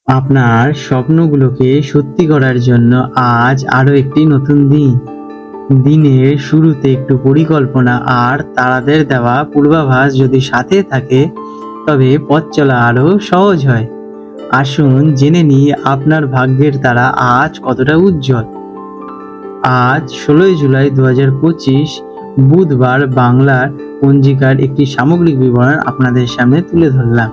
আপনার স্বপ্নগুলোকে সত্যি করার জন্য আজ আরো একটি নতুন দিন। দিনের শুরুতে একটু পরিকল্পনা আর তারাদের দেওয়া পূর্বাভাস যদি সাথে থাকে, তবে পথ চলা আরো সহজ হয়। আসুন জেনে নিই আপনার ভাগ্যের তারা আজ কতটা উজ্জ্বল। আজ ১৬ই জুলাই ২০২৫, বুধবার। বাংলার পঞ্জিকার একটি সামগ্রিক বিবরণ আপনাদের সামনে তুলে ধরলাম।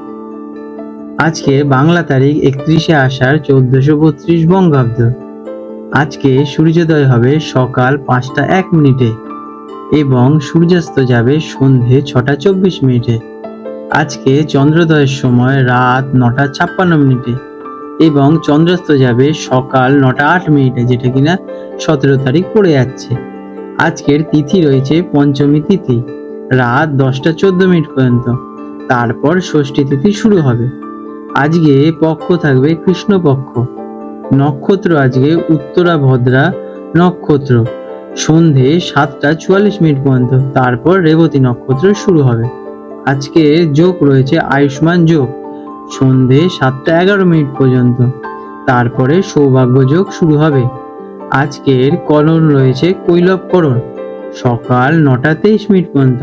আজকে বাংলা তারিখ ৩১শে আষাঢ় ১৪৩২ বঙ্গাব্দ। আজকে সূর্যোদয় হবে সকাল ৫টা ১ মিনিটে এবং সূর্যাস্ত যাবে সন্ধে ৬টা ২৪ মিনিটে। আজকে চন্দ্রোদয়ের সময় রাত ৯টা ৫৬ মিনিটে এবং চন্দ্রাস্ত যাবে সকাল ৯টা ৮ মিনিটে, যেটা কিনা ১৭ তারিখ পড়ে যাচ্ছে। আজকের তিথি রয়েছে পঞ্চমী তিথি, রাত ১০টা ১৪ মিনিট পর্যন্ত। তারপর ষষ্ঠী তিথি শুরু হবে। আজকে পক্ষ থাকবে কৃষ্ণপক্ষ। নক্ষত্র আজকে উত্তরাভদ্রা নক্ষত্র, সন্ধে ৭টা ৪৪ মিনিট পর্যন্ত। তারপর রেবতী নক্ষত্র শুরু হবে। আজকে যোগ রয়েছে আয়ুষ্মান যোগ, সন্ধে ৭টা ১১ মিনিট পর্যন্ত। তারপরে সৌভাগ্য যোগ শুরু হবে। আজকের করণ রয়েছে কৈলবকরণ, সকাল ৯টা ২৩ মিনিট পর্যন্ত।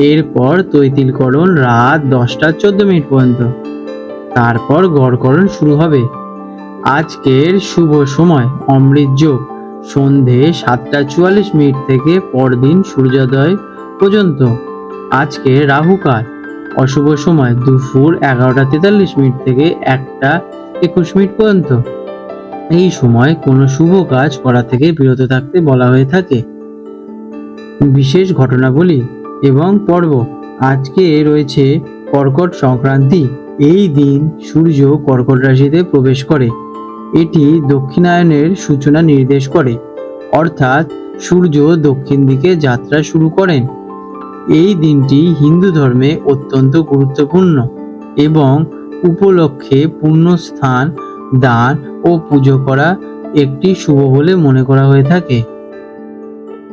এরপর তৈতিলকরণ রাত ১০টা ১৪ মিনিট পর্যন্ত। তারপর গড়করণ শুরু হবে। আজকের শুভ সময় অমৃত যোগ, সন্ধে ৭টা ৪৪ মিনিট থেকে পরদিন সূর্যোদয় পর্যন্ত। আজকে রাহুকাল, অশুভ সময় দুপুর ১১টা ৪৩ মিনিট থেকে ১টা ২১ মিনিট পর্যন্ত। এই সময় কোনো শুভ কাজ করা থেকে বিরত থাকতে বলা হয়ে থাকে। বিশেষ ঘটনাবলী এবং পর্ব। আজকে রয়েছে কর্কট সংক্রান্তি। এই দিন সূর্য কর্কট রাশিতে প্রবেশ করে। এটি দক্ষিণায়নের সূচনা নির্দেশ করে, অর্থাৎ সূর্য দক্ষিণ দিকে যাত্রা শুরু করেন। এই দিনটি হিন্দু ধর্মে অত্যন্ত গুরুত্বপূর্ণ এবং উপলক্ষে পুণ্যস্থান দান ও পুজো করা একটি শুভ বলে মনে করা হয়ে থাকে।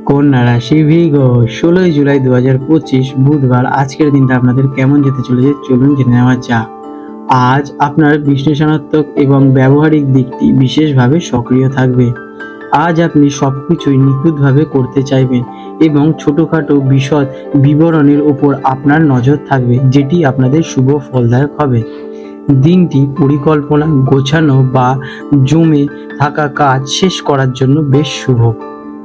কন্যা রাশি ভৃগ, ১৬ই জুলাই ২০২৫, বুধবার। আজকের দিনটা আপনাদের কেমন যেতে চলেছে চলুন জেনে নেওয়া যাক। আজ আপনার বিশ্লেষণাত্মক এবং ব্যবহারিক দিকটি বিশেষভাবে সক্রিয় থাকবে। আজ আপনি সবকিছুই নিখুঁতভাবে করতে চাইবেন এবং ছোটখাটো বিশদ বিবরণের উপর আপনার নজর থাকবে, যেটি আপনাদের শুভ ফলদায়ক হবে। দিনটি পরিকল্পনা, গোছানো বা জমে থাকা কাজ শেষ করার জন্য বেশ শুভ।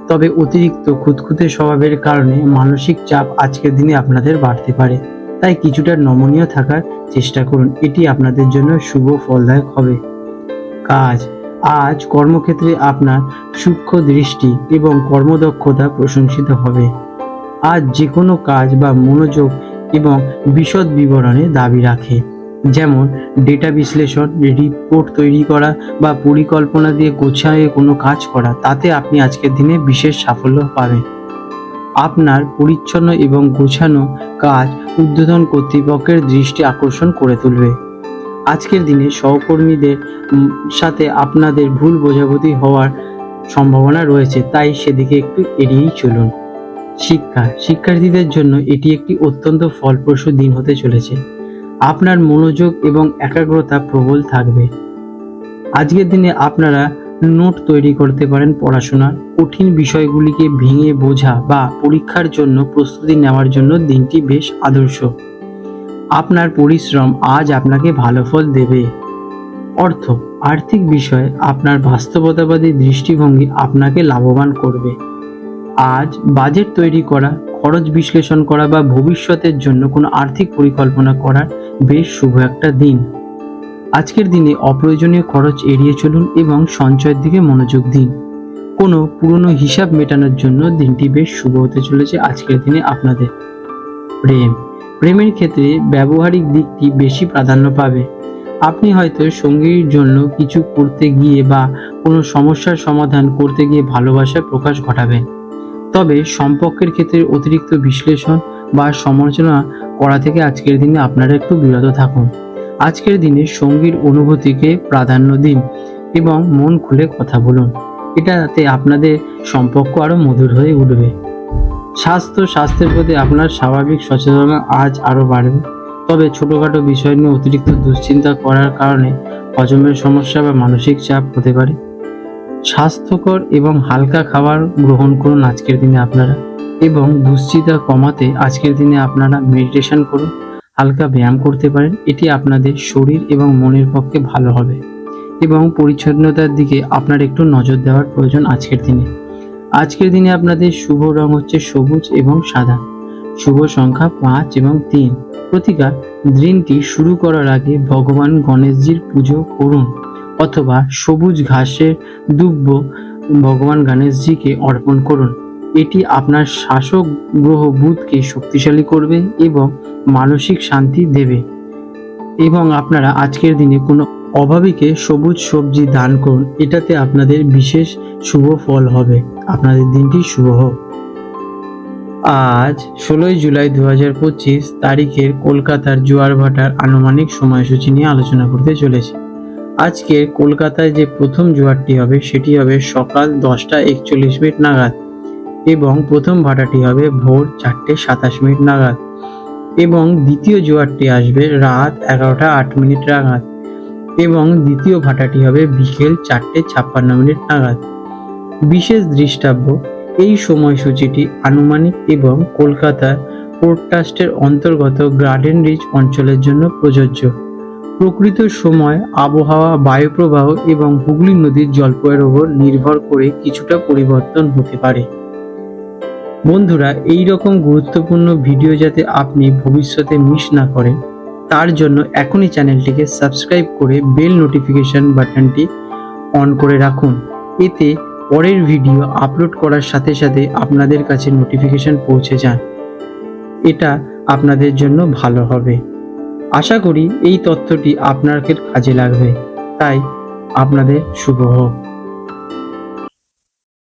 তবে অতিরিক্ত খুঁতখুঁতে স্বভাবের কারণে মানসিক চাপ আজকের দিনে আপনাদের বাড়তে পারে, তাই কিছুটা নমনীয় থাকার চেষ্টা করুন। এটি আপনাদের জন্য শুভ ফলদায়ক হবে। কাজ। আজ কর্মক্ষেত্রে আপনার সূক্ষ্ম দৃষ্টি এবং কর্মদক্ষতা প্রশংসিত হবে। আজ যে কোনো কাজ বা মনোযোগ এবং বিশদ বিবরণে দাবি রাখে, যেমন ডেটা বিশ্লেষণ, রিপোর্ট তৈরি করা বা পরিকল্পনা দিয়ে গোছায় কোনো কাজ করা। তাতে আপনি আজকের দিনে বিশেষ সাফল্য পাবেন। আপনার পরিচ্ছন্ন এবং গোছানো কাজ ঊর্ধ্বতন কর্তৃপক্ষের দৃষ্টি আকর্ষণ করে তুলবে। আজকের দিনে সহকর্মীদের সাথে আপনাদের ভুল বোঝাবুঝি হওয়ার সম্ভাবনা রয়েছে, তাই সেদিকে একটু এড়িয়েই চলুন। শিক্ষার্থীদের জন্য এটি একটি অত্যন্ত ফলপ্রসূ দিন হতে চলেছে। আপনার মনোযোগ এবং একাগ্রতা প্রবল থাকবে। আজকের দিনে আপনারা নোট তৈরি করতে পারেন পড়াশোনার। কঠিন বিষয়গুলিকে ভেঙে বোঝা বা পরীক্ষার জন্য প্রস্তুতি নেওয়ার জন্য দিনটি বেশ আদর্শ। আপনার পরিশ্রম আজ আপনাকে ভালো ফল দেবে। আর্থিক বিষয়ে আপনার বাস্তবতাবাদী দৃষ্টিভঙ্গি আপনাকে লাভবান করবে। আজ বাজেট তৈরি করা, খরচ বিশ্লেষণ করা বা ভবিষ্যতের জন্য কোনো আর্থিক পরিকল্পনা করার বেশ শুভ একটা দিন। আজকের দিনে অপ্রয়োজনীয় খরচ এড়িয়ে চলুন এবং সঞ্চয়ের দিকে মনোযোগ দিন। কোনো পুরনো হিসাব মেটানোর জন্য দিনটি বেশ শুভ হতে চলেছে আজকের দিনে আপনাদের। প্রেমের ক্ষেত্রে ব্যবহারিক দিকটি বেশি প্রাধান্য পাবে। আপনি হয়তো সঙ্গীর জন্য কিছু করতে গিয়ে বা কোনো সমস্যার সমাধান করতে গিয়ে ভালোবাসার প্রকাশ ঘটাবেন। তবে সম্পর্কের ক্ষেত্রে অতিরিক্ত বিশ্লেষণ বা সমালোচনা করা থেকে আজকের দিনে আপনারা একটু বিরত থাকুন। আজকের দিনে সঙ্গীর অনুভূতিকে প্রাধান্য দিন এবং মন খুলে কথা বলুন। এটাতে আপনাদের সম্পর্ক আরো মধুর হয়ে উঠবে। স্বাস্থ্যের প্রতি আপনার স্বাভাবিক সচেতনতা আজ আরো বাড়বে তবে ছোটখাটো বিষয় নিয়ে অতিরিক্ত দুশ্চিন্তা করার কারণে হজমের সমস্যা বা মানসিক চাপ হতে পারে। স্বাস্থ্যকর এবং হালকা খাবার গ্রহণ করুন আজকের দিনে আপনারা, এবং দুশ্চিন্তা কমাতে আজকের দিনে আপনারা মেডিটেশন করুন, হালকা ব্যায়াম করতে পারেন। এটি আপনাদের শরীর এবং মনের পক্ষে ভালো হবে। এবং পরিচ্ছন্নতার দিকে আপনার একটু নজর দেওয়ার প্রয়োজন আজকের দিনে। আজকের দিনে আপনাদের শুভ রং হচ্ছে সবুজ এবং সাদা। শুভ সংখ্যা 5 এবং 3। প্রতিকার: দিনটি শুরু করার আগে ভগবান গণেশজির পুজো করুন, অথবা সবুজ ঘাসের দুব্য ভগবান গণেশজিকে অর্পণ করুন। এটি আপনার শাসক গ্রহ বুধকে শক্তিশালী করবে এবং মানসিক শান্তি দেবে। এবং আপনারা আজকের দিনে কোনো অভাবীকে সবুজ সবজি দান করুন, এটাতে আপনাদের বিশেষ শুভ ফল হবে। আপনাদের দিনটি শুভ হোক। আজ 16 জুলাই 2025 তারিখের কলকাতার জোয়ার ভাটার আনুমানিক সময়সূচি নিয়ে আলোচনা করতে চলেছি। আজকে কলকাতায় যে প্রথম জোয়ারটি হবে সেটি হবে সকাল 10:41 নাগাদ, এবং প্রথম ভাটাটি হবে ভোর 4:27 নাগাদ, এবং দ্বিতীয় জোয়ারটি আসবে রাত 11:08 নাগাদ, এবং দ্বিতীয় ভাটাটি হবে বিকেল 4:56 নাগাদ। বিশেষ দৃষ্টাব্য: এই সময়সূচিটি আনুমানিক এবং কলকাতার পোর্ট ট্রাস্টের অন্তর্গত গার্ডেন রিচ অঞ্চলের জন্য প্রযোজ্য। প্রকৃত সময়, আবহাওয়া, বায়ুপ্রবাহ এবং হুগলি নদীর জলপয়ের ওপর নির্ভর করে কিছুটা পরিবর্তন হতে পারে। বন্ধুরা, এই রকম গুরুত্বপূর্ণ ভিডিও যাতে আপনি ভবিষ্যতে মিস না করেন, তার জন্য এখনই চ্যানেলটিকে সাবস্ক্রাইব করে বেল নোটিফিকেশন বাটনটি অন করে রাখুন। এতে পরের ভিডিও আপলোড করার সাথে সাথে আপনাদের কাছে নোটিফিকেশন পৌঁছে যান। এটা আপনাদের জন্য ভালো হবে। আশা করি এই তথ্যটি আপনাদের কাজে লাগবে। তাই আপনাদের শুভ হোক।